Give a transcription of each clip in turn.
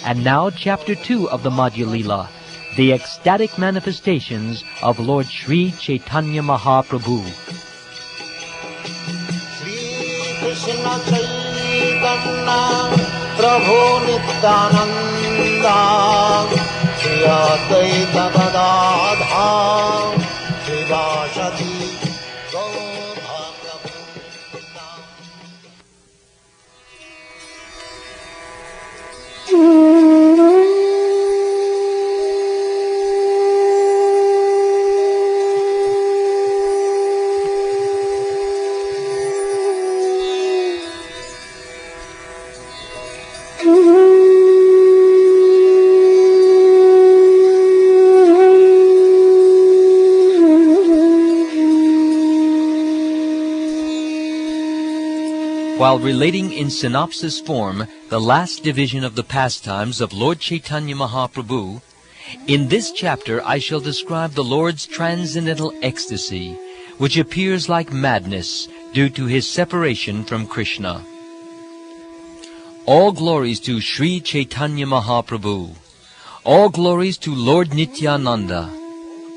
And now Chapter 2 of the Madhya Leela, the ecstatic manifestations of Lord Sri Caitanya Mahaprabhu. Krishna Caitanya Prabhu Nityananda Shri Advaita Gadadhar Srivasati While relating in synopsis form the last division of the pastimes of Lord Caitanya Mahaprabhu, in this chapter I shall describe the Lord's transcendental ecstasy, which appears like madness due to his separation from Krishna. All glories to Sri Caitanya Mahaprabhu. All glories to Lord Nityananda.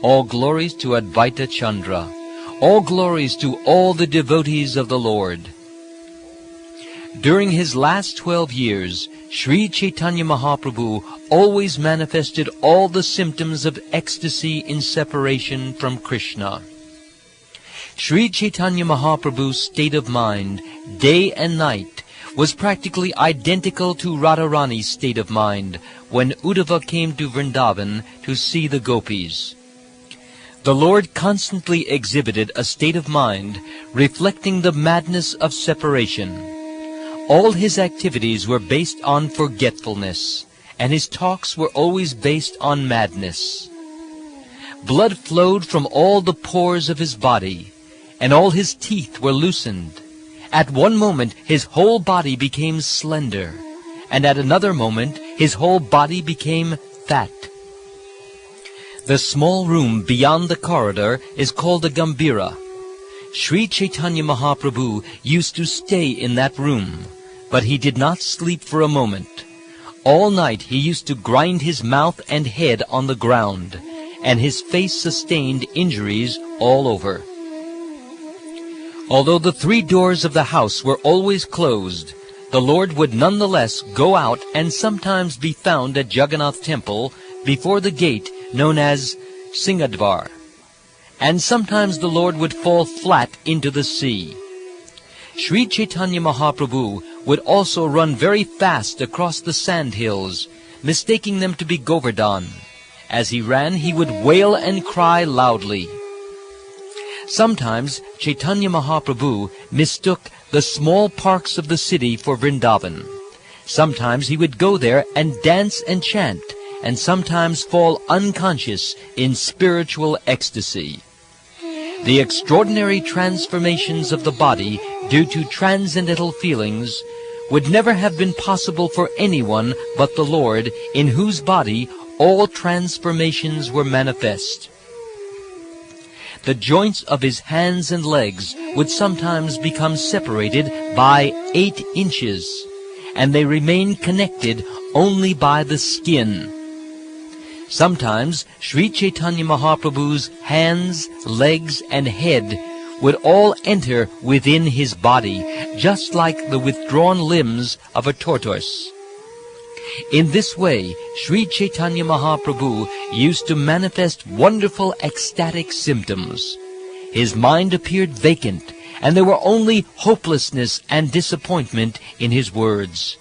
All glories to Advaita Chandra. All glories to all the devotees of the Lord. During his last 12 years, Sri Caitanya Mahaprabhu always manifested all the symptoms of ecstasy in separation from Krishna. Sri Caitanya Mahaprabhu's state of mind, day and night, was practically identical to Radharani's state of mind when Uddhava came to Vrindavan to see the gopis. The Lord constantly exhibited a state of mind reflecting the madness of separation. All his activities were based on forgetfulness, and his talks were always based on madness. Blood flowed from all the pores of his body, and all his teeth were loosened. At one moment his whole body became slender, and at another moment his whole body became fat. The small room beyond the corridor is called a Gambira. Sri Caitanya Mahaprabhu used to stay in that room, but he did not sleep for a moment. All night he used to grind his mouth and head on the ground, and his face sustained injuries all over. Although the 3 doors of the house were always closed, the Lord would nonetheless go out and sometimes be found at Jagannath Temple before the gate known as Singadvar, and sometimes the Lord would fall flat into the sea. Sri Caitanya Mahaprabhu would also run very fast across the sand hills, mistaking them to be Govardhan. As he ran, he would wail and cry loudly. Sometimes Caitanya Mahaprabhu mistook the small parks of the city for Vrindavan. Sometimes he would go there and dance and chant, and sometimes fall unconscious in spiritual ecstasy. The extraordinary transformations of the body due to transcendental feelings would never have been possible for anyone but the Lord, in whose body all transformations were manifest. The joints of his hands and legs would sometimes become separated by 8 inches, and they remained connected only by the skin. Sometimes Sri Caitanya Mahaprabhu's hands, legs, and head would all enter within his body, just like the withdrawn limbs of a tortoise. In this way, Sri Caitanya Mahaprabhu used to manifest wonderful ecstatic symptoms. His mind appeared vacant, and there were only hopelessness and disappointment in his words.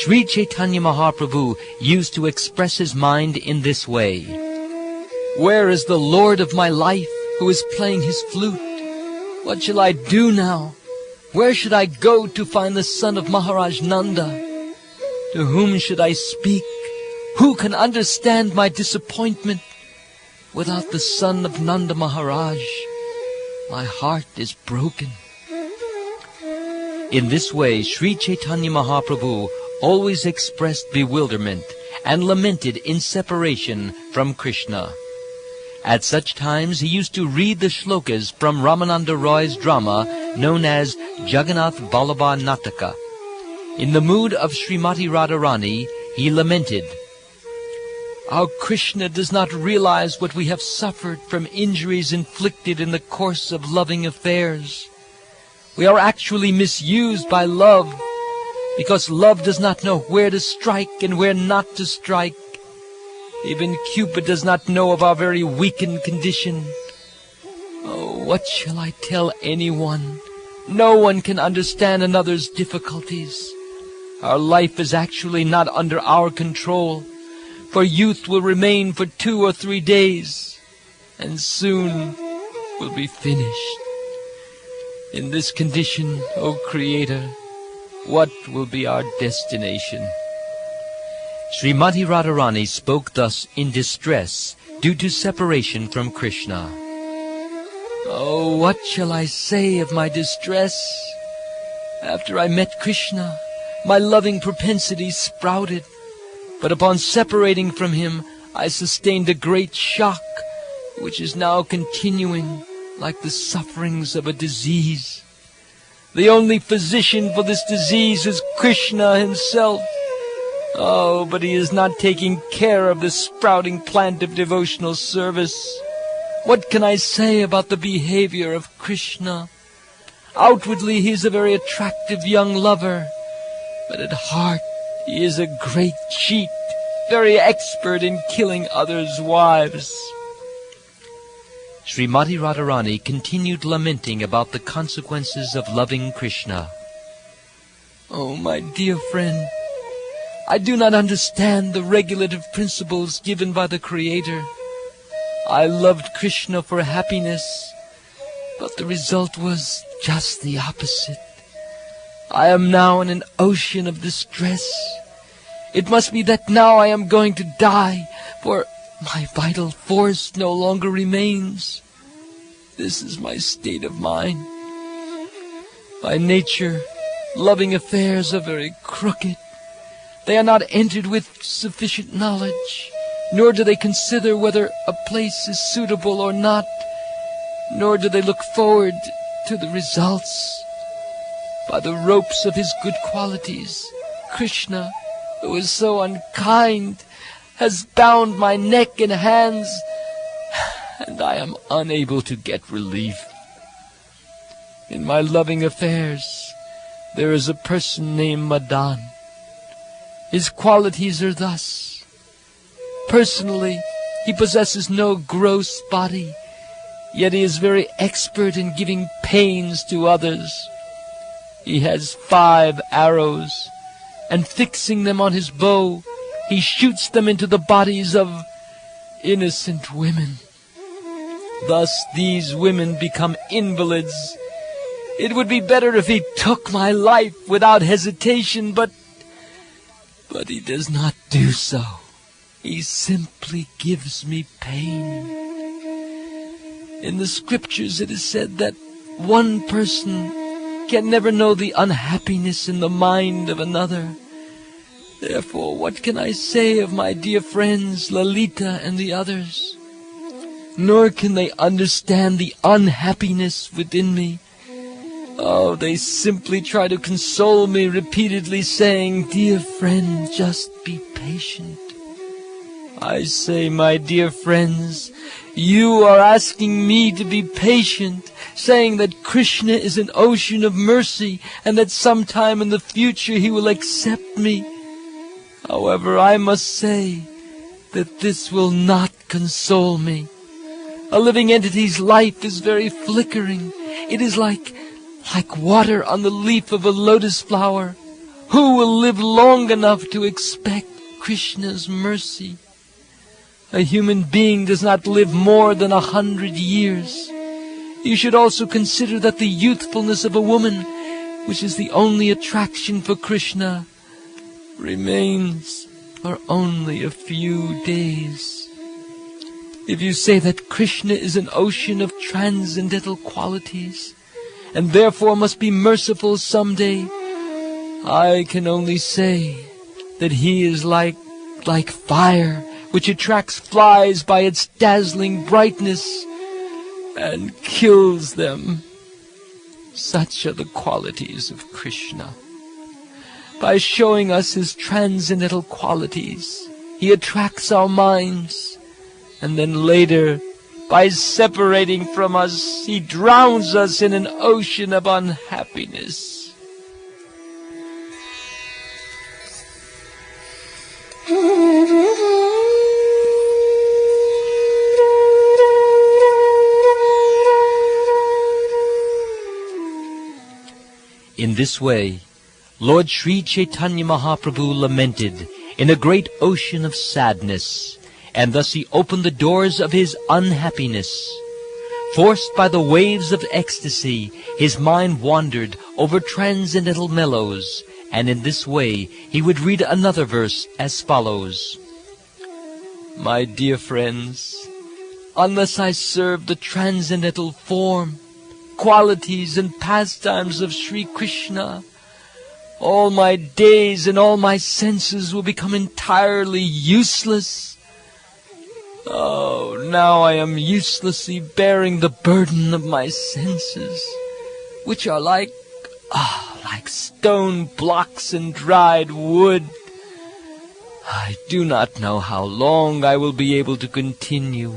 Sri Caitanya Mahaprabhu used to express his mind in this way. Where is the Lord of my life who is playing his flute? What shall I do now? Where should I go to find the son of Maharaj Nanda? To whom should I speak? Who can understand my disappointment? Without the son of Nanda Maharaj, my heart is broken. In this way, Sri Caitanya Mahaprabhu always expressed bewilderment and lamented in separation from Krishna. At such times he used to read the shlokas from Ramananda Roy's drama known as Jagannath Vallabha Nataka. In the mood of Srimati Radharani, he lamented, "Our Krishna does not realize what we have suffered from injuries inflicted in the course of loving affairs. We are actually misused by love, because love does not know where to strike and where not to strike. Even Cupid does not know of our very weakened condition. Oh, what shall I tell anyone? No one can understand another's difficulties. Our life is actually not under our control, for youth will remain for 2 or 3 days, and soon will be finished. In this condition, O Creator, what will be our destination?" Srimati Radharani spoke thus in distress due to separation from Krishna. "Oh, what shall I say of my distress? After I met Krishna, my loving propensity sprouted, but upon separating from him, I sustained a great shock, which is now continuing like the sufferings of a disease. The only physician for this disease is Krishna himself. Oh, but he is not taking care of this sprouting plant of devotional service. What can I say about the behavior of Krishna? Outwardly he is a very attractive young lover, but at heart he is a great cheat, very expert in killing others' wives." Srimati Radharani continued lamenting about the consequences of loving Krishna. "Oh, my dear friend, I do not understand the regulative principles given by the Creator. I loved Krishna for happiness, but the result was just the opposite. I am now in an ocean of distress. It must be that now I am going to die, for my vital force no longer remains. This is my state of mind. By nature, loving affairs are very crooked. They are not entered with sufficient knowledge, nor do they consider whether a place is suitable or not, nor do they look forward to the results. By the ropes of his good qualities, Krishna, who is so unkind, has bound my neck and hands, and I am unable to get relief. In my loving affairs, there is a person named Madan. His qualities are thus. Personally, he possesses no gross body, yet he is very expert in giving pains to others. He has 5 arrows, and fixing them on his bow, he shoots them into the bodies of innocent women. Thus these women become invalids. It would be better if he took my life without hesitation, but he does not do so. He simply gives me pain. In the scriptures it is said that one person can never know the unhappiness in the mind of another. Therefore, what can I say of my dear friends Lalita and the others? Nor can they understand the unhappiness within me. Oh, they simply try to console me, repeatedly saying, "Dear friend, just be patient." I say, my dear friends, you are asking me to be patient, saying that Krishna is an ocean of mercy and that sometime in the future he will accept me. However, I must say that this will not console me. A living entity's life is very flickering. It is like water on the leaf of a lotus flower. Who will live long enough to expect Krishna's mercy? A human being does not live more than 100 years. You should also consider that the youthfulness of a woman, which is the only attraction for Krishna, remains for only a few days. If you say that Krishna is an ocean of transcendental qualities, and therefore must be merciful someday, I can only say that he is like like fire, which attracts flies by its dazzling brightness and kills them. Such are the qualities of Krishna. By showing us his transcendental qualities, he attracts our minds, and then later, by separating from us, he drowns us in an ocean of unhappiness. In this way, Lord Sri Caitanya Mahaprabhu lamented in a great ocean of sadness, and thus he opened the doors of his unhappiness. Forced by the waves of ecstasy, his mind wandered over transcendental mellows, and in this way he would read another verse as follows. My dear friends, unless I serve the transcendental form, qualities and pastimes of Sri Krishna, all my days and all my senses will become entirely useless. Oh, now I am uselessly bearing the burden of my senses, which are like stone blocks and dried wood. I do not know how long I will be able to continue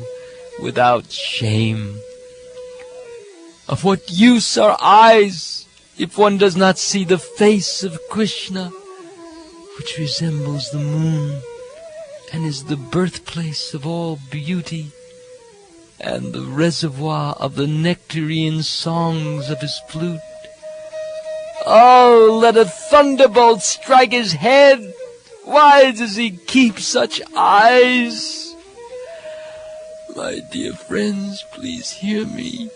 without shame. Of what use are eyes if one does not see the face of Krishna, which resembles the moon and is the birthplace of all beauty and the reservoir of the nectarine songs of his flute? Oh, let a thunderbolt strike his head! Why does he keep such eyes? My dear friends, please hear me.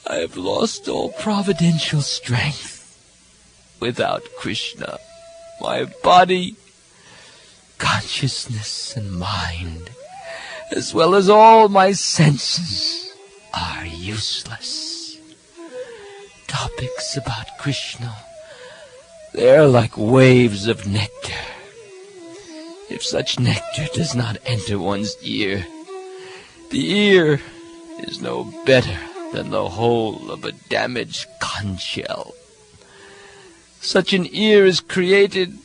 I have lost all providential strength. Without Krishna, my body, consciousness and mind, as well as all my senses, are useless. Topics about Krishna, they are like waves of nectar. If such nectar does not enter one's ear, the ear is no better than the hole of a damaged conch shell. Such an ear is created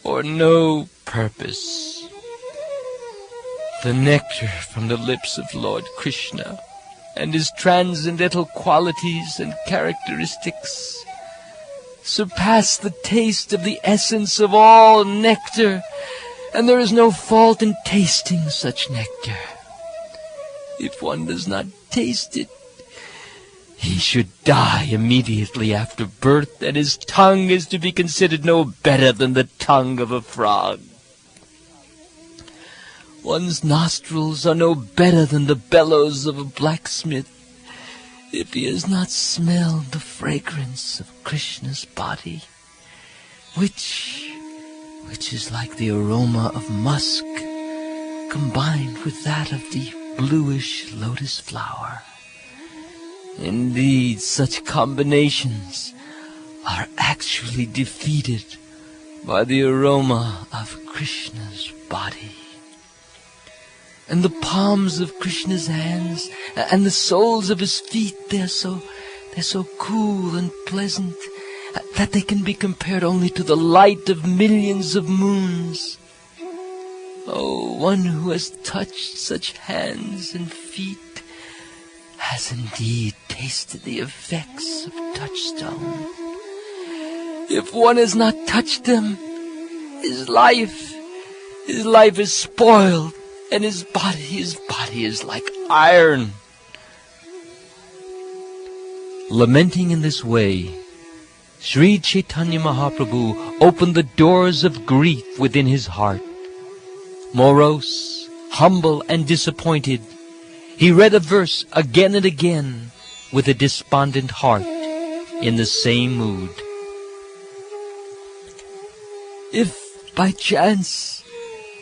for no purpose. The nectar from the lips of Lord Krishna and his transcendental qualities and characteristics surpass the taste of the essence of all nectar, and there is no fault in tasting such nectar. If one does not taste it, he should die immediately after birth, and his tongue is to be considered no better than the tongue of a frog. One's nostrils are no better than the bellows of a blacksmith if he has not smelled the fragrance of Krishna's body, which is like the aroma of musk combined with that of the bluish lotus flower. Indeed, such combinations are actually defeated by the aroma of Krishna's body. And the palms of Krishna's hands and the soles of his feet, they're so cool and pleasant that they can be compared only to the light of millions of moons. Oh, one who has touched such hands and feet has indeed tasted the effects of touchstone. If one has not touched them, his life is spoiled, and his body is like iron. Lamenting in this way, Sri Caitanya Mahaprabhu opened the doors of grief within his heart. Morose, humble, and disappointed, he read a verse again and again with a despondent heart in the same mood. If by chance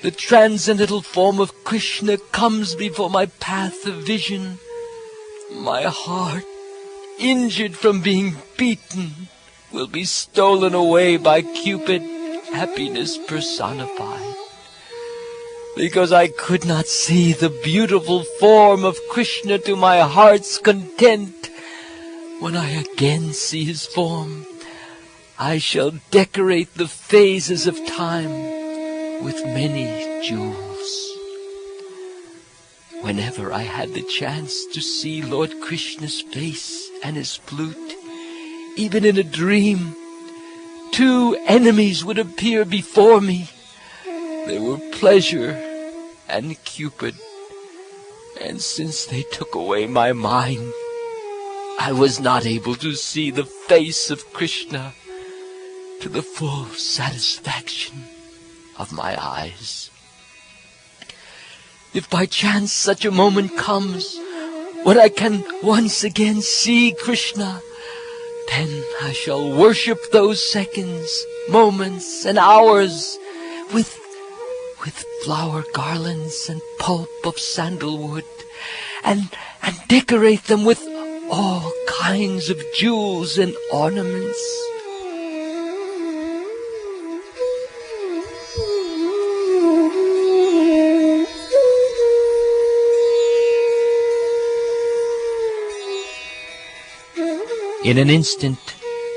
the transcendental form of Krishna comes before my path of vision, my heart, injured from being beaten, will be stolen away by Cupid, happiness personified. because I could not see the beautiful form of Krishna to my heart's content. When I again see his form, I shall decorate the phases of time with many jewels. Whenever I had the chance to see Lord Krishna's face and his flute, even in a dream, two enemies would appear before me. They were Pleasure and Cupid, and since they took away my mind, I was not able to see the face of Krishna to the full satisfaction of my eyes. If by chance such a moment comes when I can once again see Krishna, then I shall worship those seconds, moments, and hours with flower garlands and pulp of sandalwood, and decorate them with all kinds of jewels and ornaments. In an instant,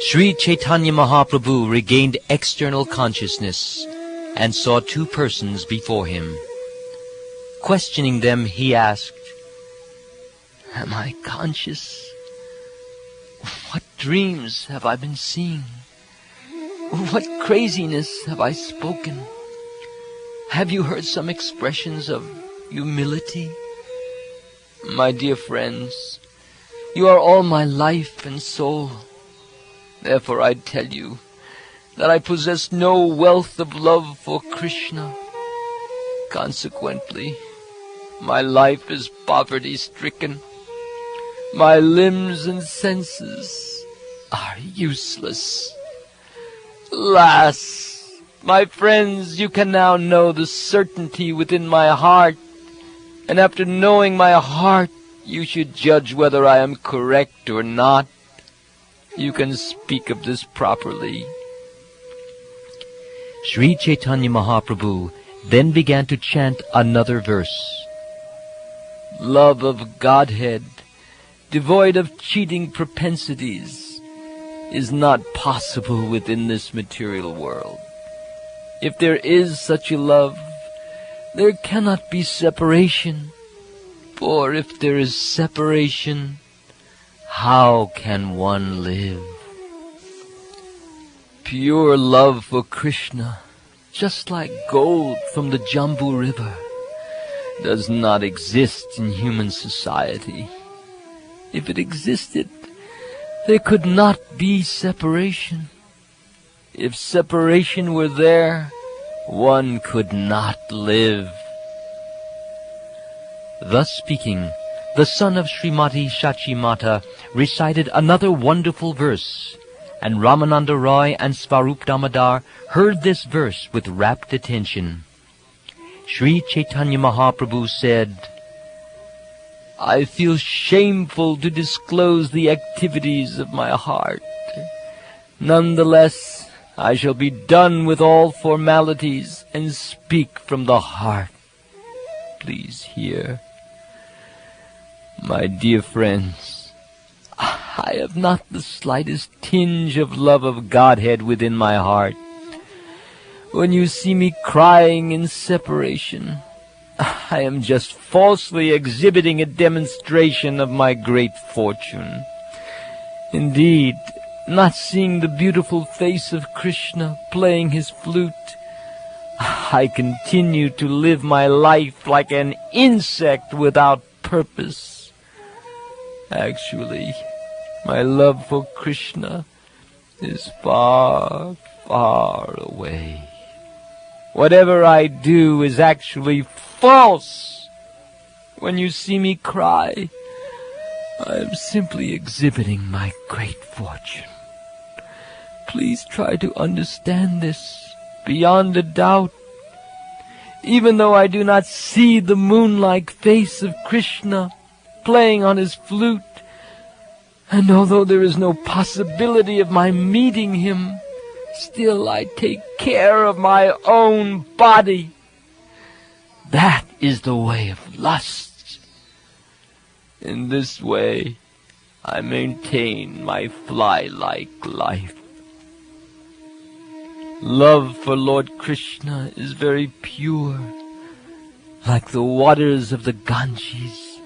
Sri Caitanya Mahaprabhu regained external consciousness and saw two persons before him. Questioning them, he asked, "Am I conscious? What dreams have I been seeing? What craziness have I spoken? Have you heard some expressions of humility? My dear friends, you are all my life and soul. Therefore I tell you that I possess no wealth of love for Krishna. Consequently, my life is poverty-stricken. My limbs and senses are useless. Alas, my friends, you can now know the certainty within my heart, and after knowing my heart, you should judge whether I am correct or not. You can speak of this properly." Sri Caitanya Mahaprabhu then began to chant another verse. "Love of Godhead, devoid of cheating propensities, is not possible within this material world. If there is such a love, there cannot be separation. For if there is separation, how can one live? Pure love for Krishna, just like gold from the Jambu River, does not exist in human society. If it existed, there could not be separation. If separation were there, one could not live." Thus speaking, the son of Srimati Shachi Mata recited another wonderful verse, and Ramananda Roy and Svarup Damodar heard this verse with rapt attention. Sri Caitanya Mahaprabhu said, "I feel shameful to disclose the activities of my heart. Nonetheless, I shall be done with all formalities and speak from the heart. Please hear. My dear friends, I have not the slightest tinge of love of Godhead within my heart. When you see me crying in separation, I am just falsely exhibiting a demonstration of my great fortune. Indeed, not seeing the beautiful face of Krishna playing his flute, I continue to live my life like an insect without purpose. Actually, my love for Krishna is far, far away. Whatever I do is actually false. When you see me cry, I am simply exhibiting my great fortune. Please try to understand this beyond a doubt. Even though I do not see the moon-like face of Krishna playing on his flute, and although there is no possibility of my meeting him, still I take care of my own body. That is the way of lust. In this way, I maintain my fly-like life. Love for Lord Krishna is very pure, like the waters of the Ganges.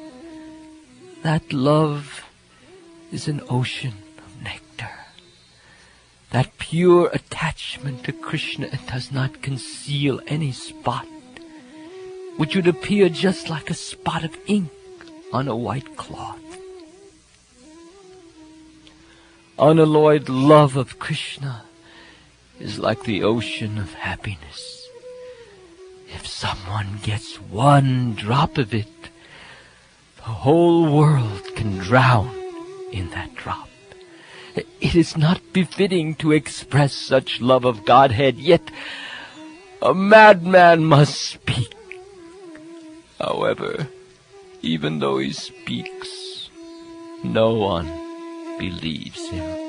That love is an ocean of nectar. That pure attachment to Krishna does not conceal any spot, which would appear just like a spot of ink on a white cloth. Unalloyed love of Krishna is like the ocean of happiness. If someone gets one drop of it, the whole world can drown in that drop. It is not befitting to express such love of Godhead, yet a madman must speak. However, even though he speaks, no one believes him.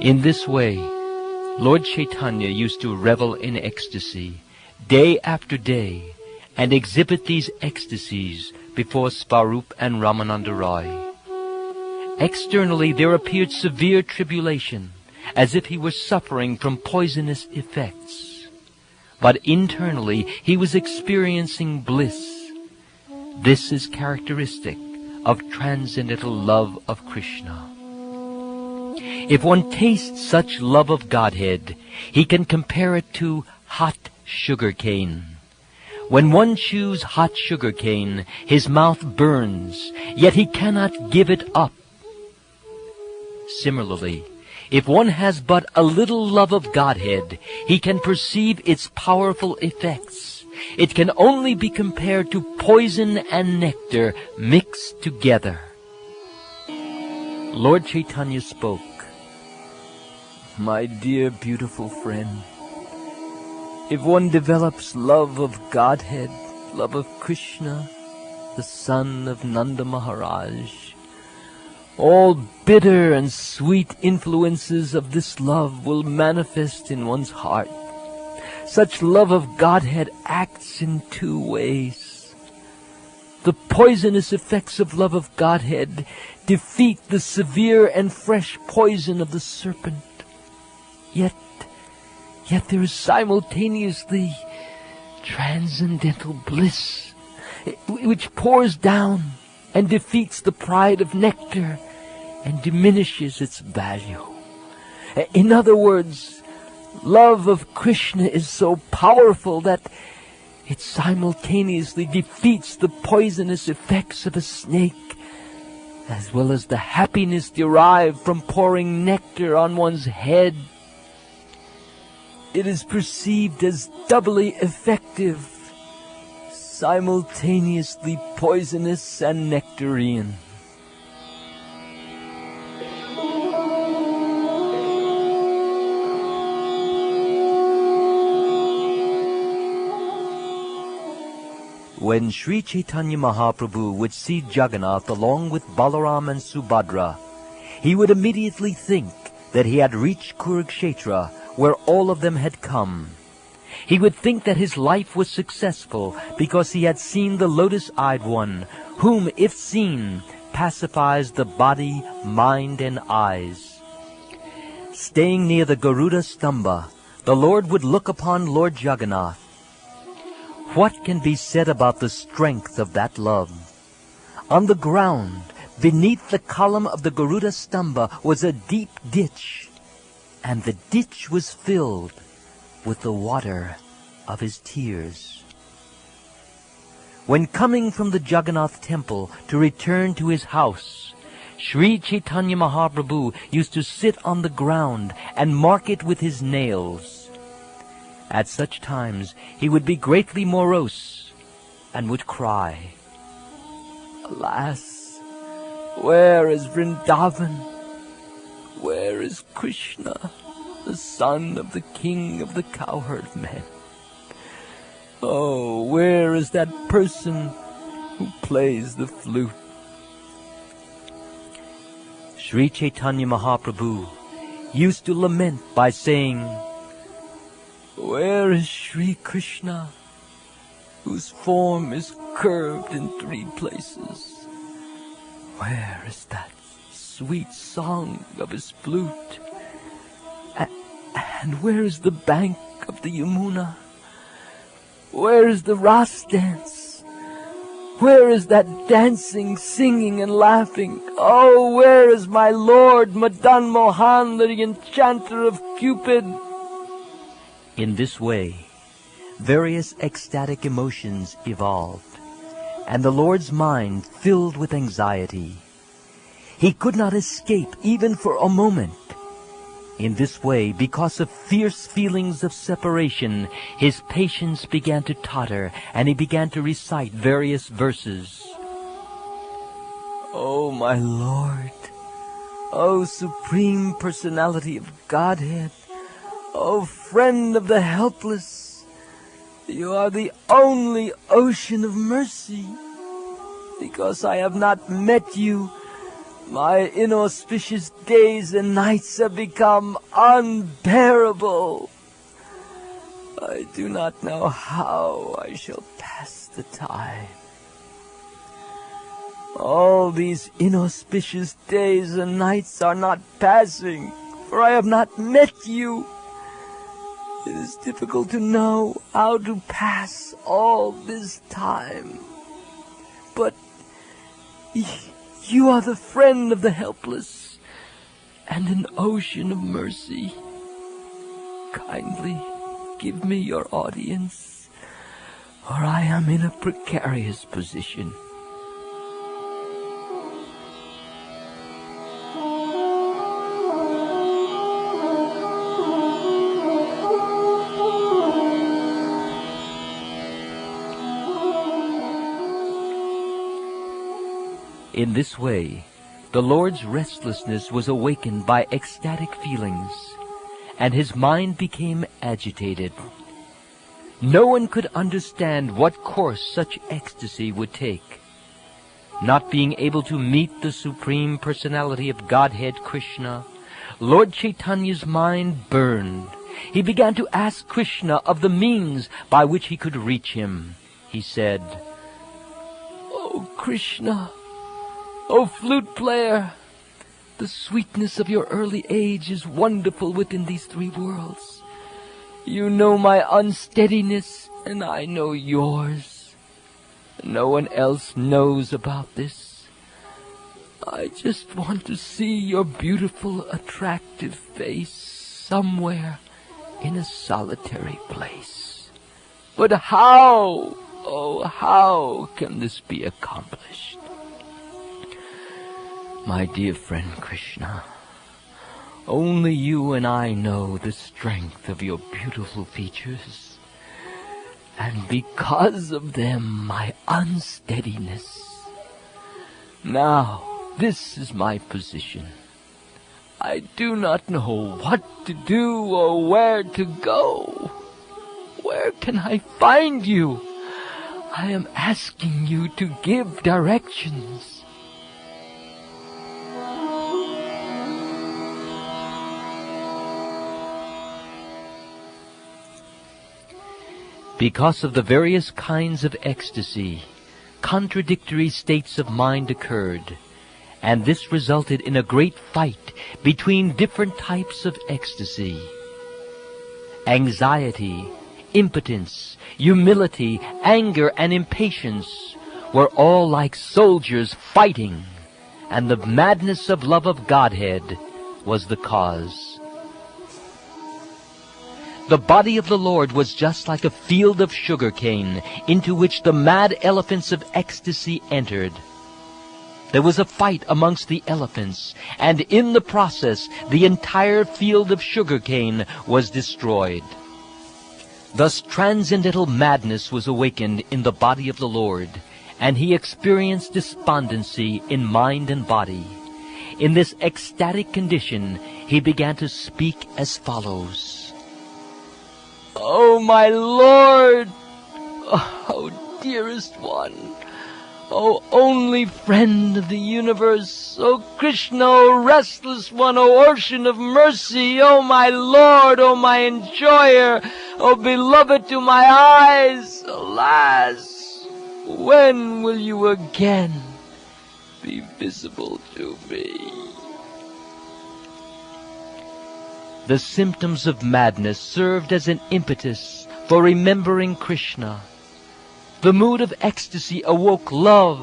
In this way, Lord Caitanya used to revel in ecstasy day after day and exhibit these ecstasies before Svarup and Ramananda Roy. Externally there appeared severe tribulation, as if he were suffering from poisonous effects. But internally he was experiencing bliss. This is characteristic of transcendental love of Krishna. If one tastes such love of Godhead, he can compare it to hot sugar cane. When one chews hot sugar cane, his mouth burns, yet he cannot give it up. Similarly, if one has but a little love of Godhead, he can perceive its powerful effects. It can only be compared to poison and nectar mixed together. Lord Caitanya spoke, "My dear beautiful friend, if one develops love of Godhead, love of Krishna, the son of Nanda Maharaj, all bitter and sweet influences of this love will manifest in one's heart. Such love of Godhead acts in two ways. The poisonous effects of love of Godhead defeat the severe and fresh poison of the serpent. Yet there is simultaneously transcendental bliss, which pours down and defeats the pride of nectar and diminishes its value. In other words, love of Krishna is so powerful that it simultaneously defeats the poisonous effects of a snake, as well as the happiness derived from pouring nectar on one's head. It is perceived as doubly effective, simultaneously poisonous and nectarian." When Sri Caitanya Mahaprabhu would see Jagannath along with Balaram and Subhadra, he would immediately think that he had reached Kurukshetra, where all of them had come. He would think that his life was successful because he had seen the lotus-eyed one, whom, if seen, pacifies the body, mind, and eyes. Staying near the Garuda Stamba, the Lord would look upon Lord Jagannath. What can be said about the strength of that love? On the ground, beneath the column of the Garuda Stamba, was a deep ditch, and the ditch was filled with the water of his tears. When coming from the Jagannath temple to return to his house, Sri Caitanya Mahaprabhu used to sit on the ground and mark it with his nails. At such times he would be greatly morose and would cry, "Alas, Where is Vrindavan? Where is Krishna, the son of the king of the cowherd men? Oh, where is that person who plays the flute? Sri Caitanya Mahaprabhu used to lament by saying, where is Sri Krishna, whose form is curved in 3 places? Where is that sweet song of his flute? And where is the bank of the Yamuna? Where is the Ras dance? Where is that dancing, singing, and laughing? Oh, where is my Lord Madan Mohan, the enchanter of Cupid? In this way, various ecstatic emotions evolved, and the Lord's mind filled with anxiety. He could not escape even for a moment. In this way, because of fierce feelings of separation, his patience began to totter, and he began to recite various verses. Oh, my Lord, oh, Supreme Personality of Godhead, oh, friend of the helpless, you are the only ocean of mercy. Because I have not met you, my inauspicious days and nights have become unbearable. I do not know how I shall pass the time. All these inauspicious days and nights are not passing, for I have not met you. It is difficult to know how to pass all this time. But you are the friend of the helpless and an ocean of mercy. Kindly give me your audience, or I am in a precarious position. In this way, the Lord's restlessness was awakened by ecstatic feelings, and his mind became agitated. No one could understand what course such ecstasy would take. Not being able to meet the Supreme Personality of Godhead, Krishna, Lord Chaitanya's mind burned. He began to ask Krishna of the means by which he could reach him. He said, "Oh, Krishna, oh, flute player, the sweetness of your early age is wonderful within these 3 worlds. You know my unsteadiness, and I know yours. No one else knows about this. I just want to see your beautiful, attractive face somewhere in a solitary place. But how, oh, how can this be accomplished? My dear friend Krishna, only you and I know the strength of your beautiful features, and because of them my unsteadiness. Now, this is my position. I do not know what to do or where to go. Where can I find you? I am asking you to give directions." Because of the various kinds of ecstasy, contradictory states of mind occurred, and this resulted in a great fight between different types of ecstasy. Anxiety, impotence, humility, anger, and impatience were all like soldiers fighting, and the madness of love of Godhead was the cause. The body of the Lord was just like a field of sugarcane into which the mad elephants of ecstasy entered. There was a fight amongst the elephants, and in the process the entire field of sugarcane was destroyed. Thus transcendental madness was awakened in the body of the Lord, and he experienced despondency in mind and body. In this ecstatic condition, he began to speak as follows. "Oh, my Lord! Oh, dearest one! O only friend of the universe, O Krishna, O restless one, O ocean of mercy, O my Lord, O my enjoyer, O beloved to my eyes, alas, when will you again be visible to me?" The symptoms of madness served as an impetus for remembering Krishna. The mood of ecstasy awoke love,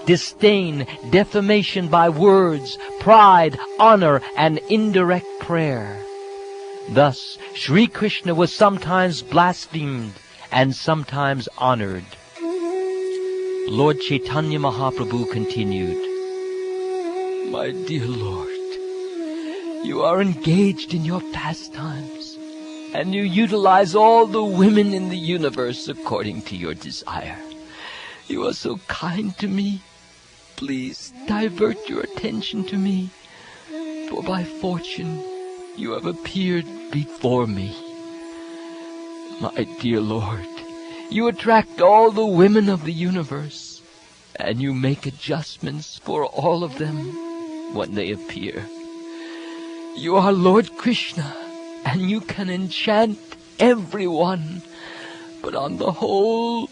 disdain, defamation by words, pride, honor, and indirect prayer. Thus, Sri Krishna was sometimes blasphemed and sometimes honored. Lord Caitanya Mahaprabhu continued, "My dear Lord, you are engaged in your pastimes, and you utilize all the women in the universe according to your desire. You are so kind to me. Please divert your attention to me, for by fortune you have appeared before me. My dear Lord, you attract all the women of the universe, and you make adjustments for all of them when they appear. You are Lord Krishna, and you can enchant everyone, but on the whole,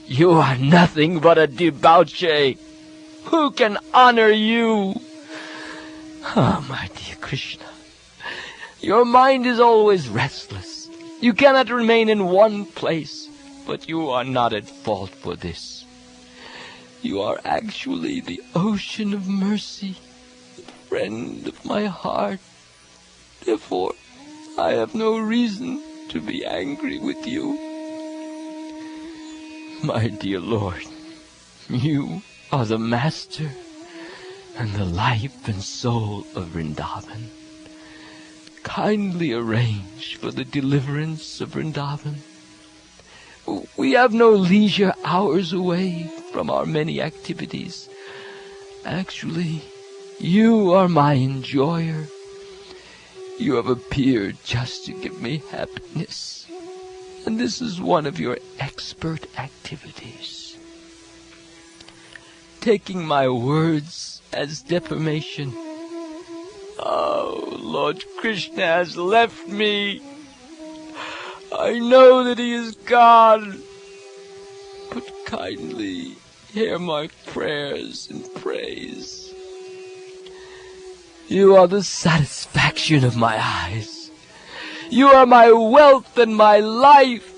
you are nothing but a debauchee. Who can honor you? Oh, my dear Krishna, your mind is always restless. You cannot remain in one place, but you are not at fault for this. You are actually the ocean of mercy, the friend of my heart. Therefore, I have no reason to be angry with you. My dear Lord, you are the master and the life and soul of Vrindavan. Kindly arrange for the deliverance of Vrindavan. We have no leisure hours away from our many activities. Actually, you are my enjoyer. You have appeared just to give me happiness, and this is one of your expert activities. Taking my words as defamation, oh, Lord Krishna has left me. I know that he is God, but kindly hear my prayers and praise. You are the satisfaction of my eyes. You are my wealth and my life.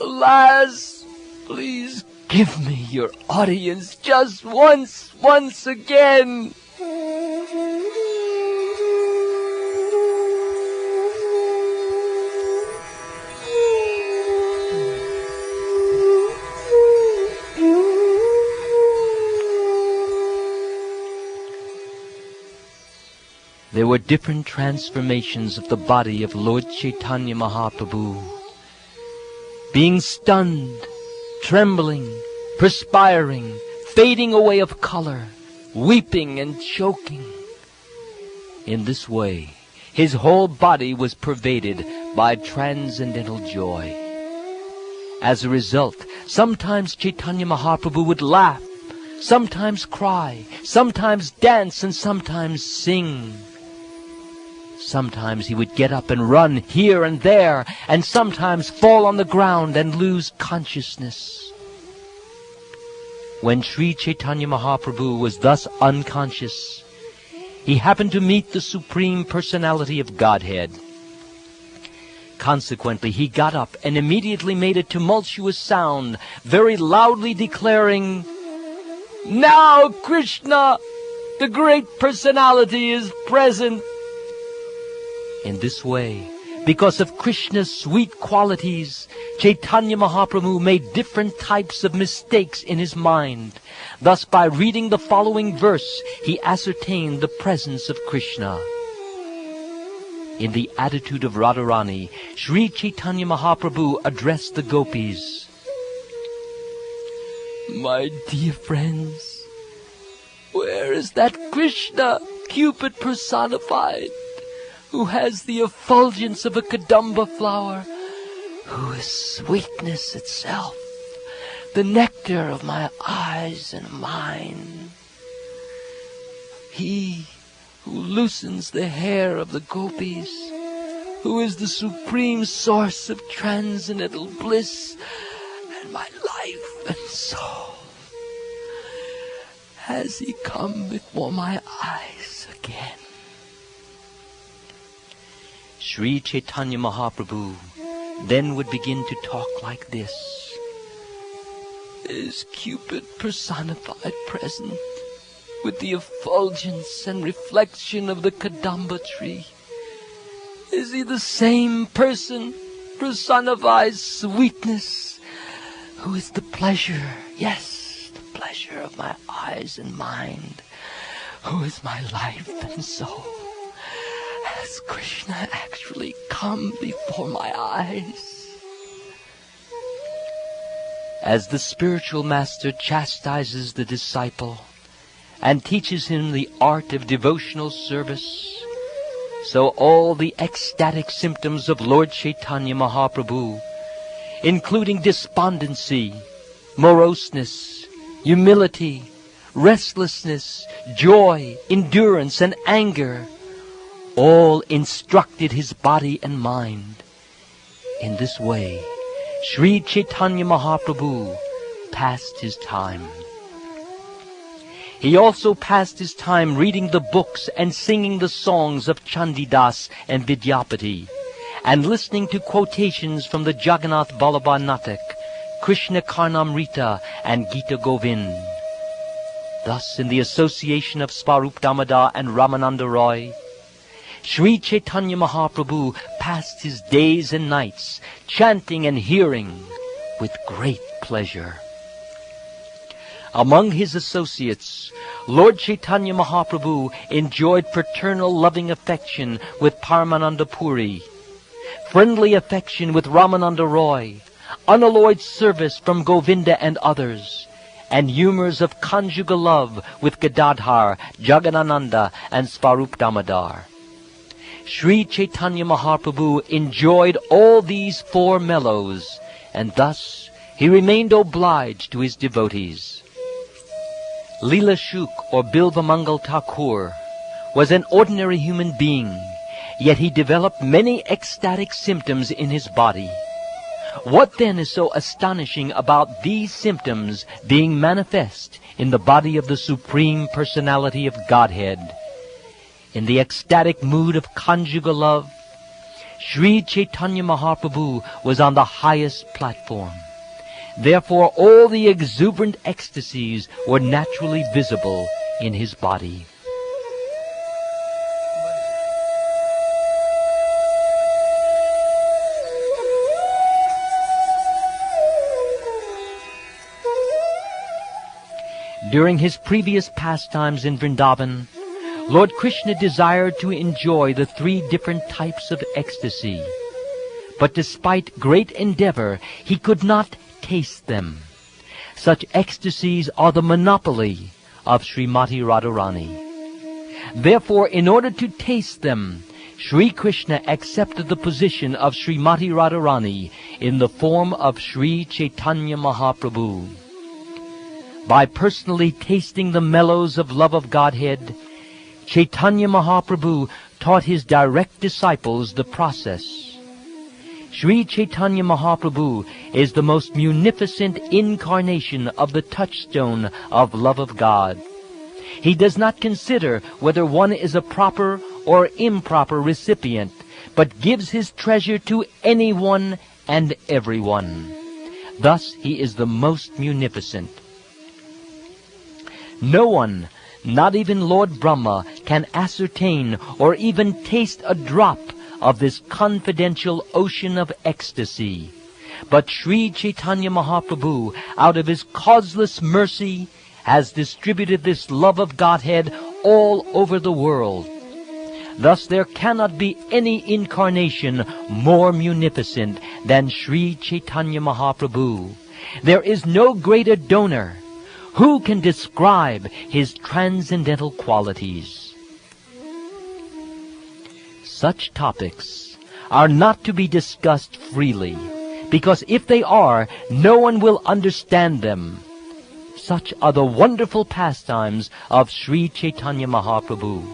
Alas, please give me your audience just once again. There were different transformations of the body of Lord Caitanya Mahaprabhu. Being stunned, trembling, perspiring, fading away of color, weeping and choking. In this way, his whole body was pervaded by transcendental joy. As a result, sometimes Caitanya Mahaprabhu would laugh, sometimes cry, sometimes dance, and sometimes sing. Sometimes he would get up and run here and there, and sometimes fall on the ground and lose consciousness. When Sri Caitanya Mahaprabhu was thus unconscious, he happened to meet the Supreme Personality of Godhead. Consequently, he got up and immediately made a tumultuous sound, very loudly declaring, "Now, Krishna, the great personality is present." In this way, because of Krishna's sweet qualities, Caitanya Mahaprabhu made different types of mistakes in his mind. Thus, by reading the following verse, he ascertained the presence of Krishna. In the attitude of Radharani, Sri Caitanya Mahaprabhu addressed the gopis. My dear friends, where is that Krishna, Cupid personified, who has the effulgence of a kadamba flower, who is sweetness itself, the nectar of my eyes and mind? He who loosens the hair of the gopis, who is the supreme source of transcendental bliss and my life and soul. Has he come before my eyes again? Sri Caitanya Mahaprabhu then would begin to talk like this. Is Cupid personified present with the effulgence and reflection of the Kadamba tree? Is he the same person personified sweetness, who is the pleasure, yes, the pleasure of my eyes and mind, who is my life and soul? Has Krishna actually come before my eyes? As the spiritual master chastises the disciple and teaches him the art of devotional service, so all the ecstatic symptoms of Lord Caitanya Mahaprabhu, including despondency, moroseness, humility, restlessness, joy, endurance, and anger, all instructed his body and mind. In this way, Sri Caitanya Mahaprabhu passed his time. He also passed his time reading the books and singing the songs of Chandidas and Vidyapati, and listening to quotations from the Jagannath Vallabha Natak, Krishna Caritamrta, and Gita Govind. Thus, in the association of Swarup Damodar and Ramananda Roy, Sri Caitanya Mahaprabhu passed his days and nights chanting and hearing with great pleasure. Among his associates, Lord Caitanya Mahaprabhu enjoyed fraternal loving affection with Paramananda Puri, friendly affection with Ramananda Roy, unalloyed service from Govinda and others, and humors of conjugal love with Gadadhar, Jagadananda, and Swarup Damodar. Sri Caitanya Mahaprabhu enjoyed all these four mellows, and thus he remained obliged to his devotees. Leela Shuk, or Bilvamangal Thakur, was an ordinary human being, yet he developed many ecstatic symptoms in his body. What then is so astonishing about these symptoms being manifest in the body of the Supreme Personality of Godhead? In the ecstatic mood of conjugal love, Sri Caitanya Mahaprabhu was on the highest platform. Therefore, all the exuberant ecstasies were naturally visible in his body. During his previous pastimes in Vrindavan, Lord Krishna desired to enjoy the three different types of ecstasy. But despite great endeavor, he could not taste them. Such ecstasies are the monopoly of Srimati Radharani. Therefore, in order to taste them, Sri Krishna accepted the position of Srimati Radharani in the form of Sri Caitanya Mahaprabhu. By personally tasting the mellows of love of Godhead, Caitanya Mahaprabhu taught his direct disciples the process. Sri Caitanya Mahaprabhu is the most munificent incarnation of the touchstone of love of God. He does not consider whether one is a proper or improper recipient, but gives his treasure to anyone and everyone. Thus he is the most munificent. No one, not even Lord Brahma, can ascertain or even taste a drop of this confidential ocean of ecstasy. But Sri Caitanya Mahaprabhu, out of his causeless mercy, has distributed this love of Godhead all over the world. Thus there cannot be any incarnation more munificent than Sri Caitanya Mahaprabhu, There is no greater donor. Who can describe his transcendental qualities? Such topics are not to be discussed freely, because if they are, no one will understand them. Such are the wonderful pastimes of Sri Caitanya Mahaprabhu.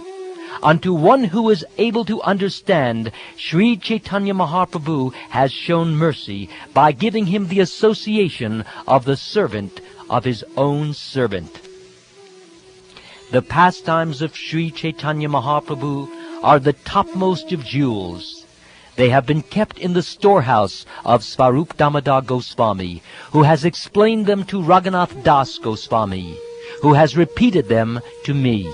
Unto one who is able to understand, Sri Caitanya Mahaprabhu has shown mercy by giving him the association of the servant of his own servant. The pastimes of Sri Caitanya Mahaprabhu are the topmost of jewels. They have been kept in the storehouse of Svarup Damodar Goswami, who has explained them to Raghunath Das Goswami, who has repeated them to me.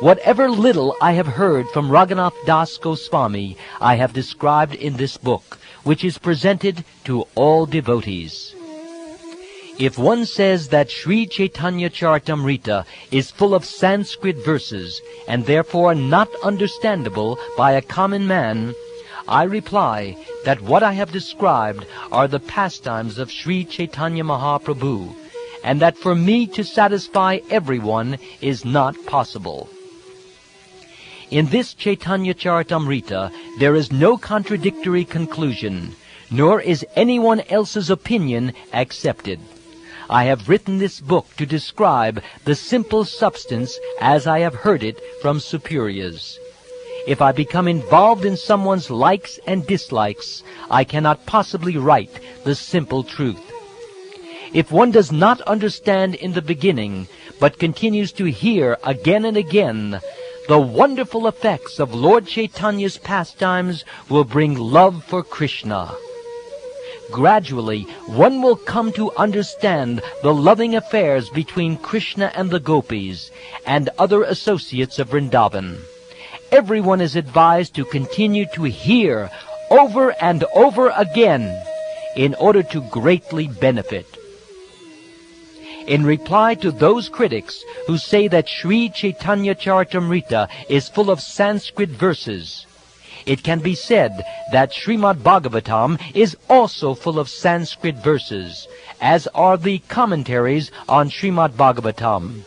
Whatever little I have heard from Raghunath Das Goswami, I have described in this book, which is presented to all devotees. If one says that Sri Caitanya caritamrta is full of Sanskrit verses, and therefore not understandable by a common man, I reply that what I have described are the pastimes of Sri Caitanya Mahaprabhu, and that for me to satisfy everyone is not possible. In this Caitanya caritamrta there is no contradictory conclusion, nor is anyone else's opinion accepted. I have written this book to describe the simple substance as I have heard it from superiors. If I become involved in someone's likes and dislikes, I cannot possibly write the simple truth. If one does not understand in the beginning, but continues to hear again and again, the wonderful effects of Lord Chaitanya's pastimes will bring love for Krishna. Gradually, one will come to understand the loving affairs between Krishna and the gopis and other associates of Vrindavan. Everyone is advised to continue to hear over and over again in order to greatly benefit. In reply to those critics who say that Sri Caitanya caritamrta is full of Sanskrit verses, it can be said that Srimad Bhagavatam is also full of Sanskrit verses, as are the commentaries on Srimad Bhagavatam.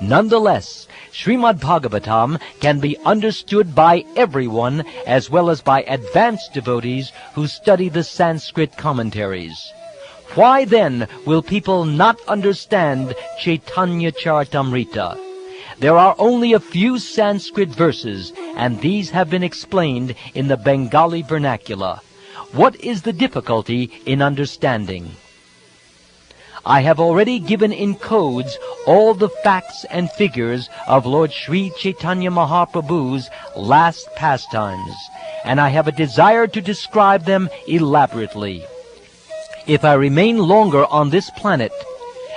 Nonetheless, Srimad Bhagavatam can be understood by everyone as well as by advanced devotees who study the Sanskrit commentaries. Why then will people not understand Caitanya caritamrta? There are only a few Sanskrit verses, and these have been explained in the Bengali vernacular. What is the difficulty in understanding? I have already given in codes all the facts and figures of Lord Sri Caitanya Mahaprabhu's last pastimes, and I have a desire to describe them elaborately. If I remain longer on this planet,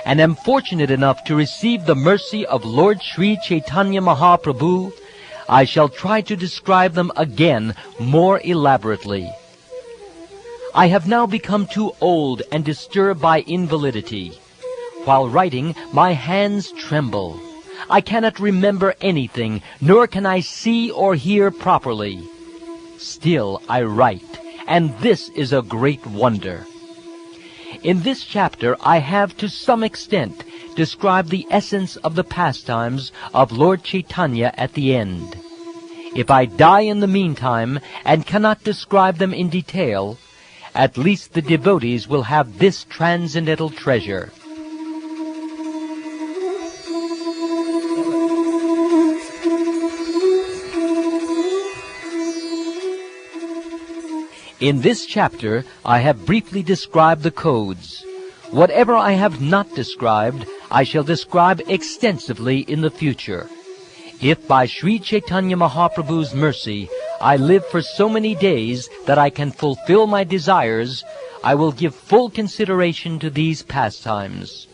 and am fortunate enough to receive the mercy of Lord Sri Caitanya Mahaprabhu, I shall try to describe them again more elaborately. I have now become too old and disturbed by invalidity. While writing, my hands tremble. I cannot remember anything, nor can I see or hear properly. Still I write, and this is a great wonder. In this chapter I have to some extent described the essence of the pastimes of Lord Chaitanya at the end. If I die in the meantime and cannot describe them in detail, at least the devotees will have this transcendental treasure. In this chapter, I have briefly described the codes. Whatever I have not described, I shall describe extensively in the future. If by Sri Caitanya Mahaprabhu's mercy I live for so many days that I can fulfill my desires, I will give full consideration to these pastimes.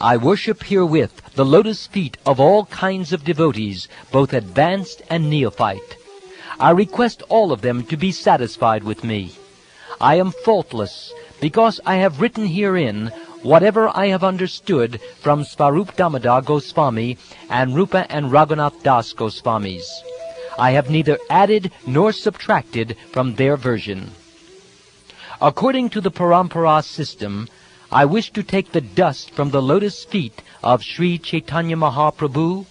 I worship herewith the lotus feet of all kinds of devotees, both advanced and neophyte. I request all of them to be satisfied with me. I am faultless, because I have written herein whatever I have understood from Svarup Damodar Goswami and Rupa and Raghunath Das Goswamis. I have neither added nor subtracted from their version. According to the Parampara system, I wish to take the dust from the lotus feet of Sri Caitanya Mahaprabhu,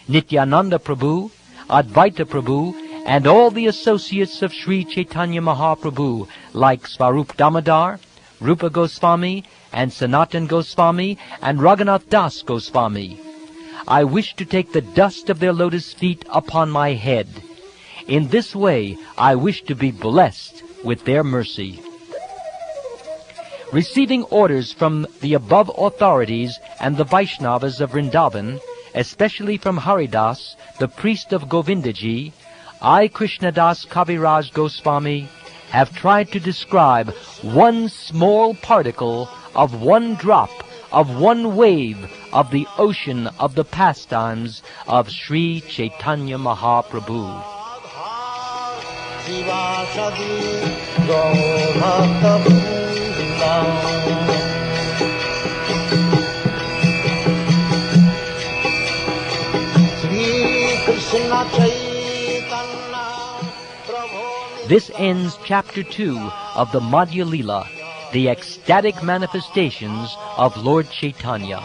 Nityananda Prabhu, Advaita Prabhu, and all the associates of Sri Caitanya Mahaprabhu, like Swarup Damodar, Rupa Goswami, and Sanatan Goswami, and Raghunath Das Goswami. I wish to take the dust of their lotus feet upon my head. In this way, I wish to be blessed with their mercy. Receiving orders from the above authorities and the Vaishnavas of Vrindavan, especially from Haridas, the priest of Govindaji, I, Krishnadas Kaviraj Goswami, have tried to describe one small particle of one drop of one wave of the ocean of the pastimes of Sri Caitanya Mahaprabhu. This ends Chapter 2 of the Madhya Lila, the ecstatic manifestations of Lord Chaitanya.